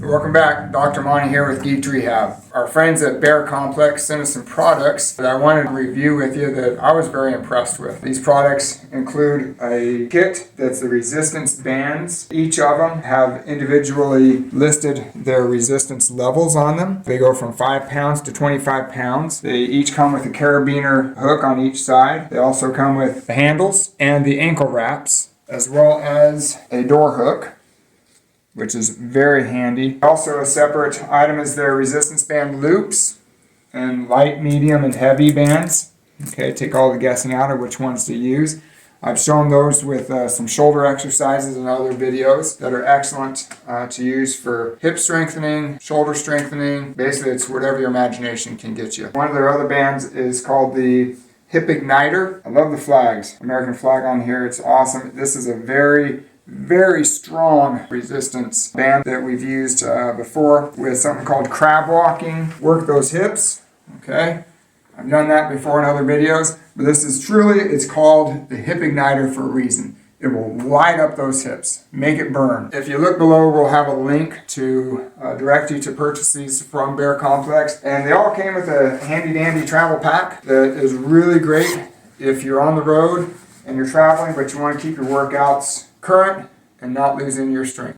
Welcome back. Dr. Monty here with Geeked Rehab. Our friends at Bear Complex sent us some products that I wanted to review with you that I was very impressed with. These products include a kit that's the resistance bands. Each of them have individually listed their resistance levels on them. They go from 5 pounds to 25 pounds. They each come with a carabiner hook on each side. They also come with the handles and the ankle wraps, as well as a door hook, which is very handy. Also a separate item is their resistance band loops and light, medium, and heavy bands. Okay, take all the guessing out of which ones to use. I've shown those with some shoulder exercises and other videos that are excellent to use for hip strengthening, shoulder strengthening. Basically, it's whatever your imagination can get you. One of their other bands is called the Hip Igniter. I love the flags. American flag on here. It's awesome. This is a very strong resistance band that we've used before with something called crab walking. Work those hips, okay? I've done that before in other videos, but this is truly, it's called the Hip Igniter for a reason. It will light up those hips, make it burn. If you look below, we'll have a link to direct you to purchase these from Bear Complex. And they all came with a handy dandy travel pack that is really great if you're on the road and you're traveling, but you want to keep your workouts current and not losing your strength.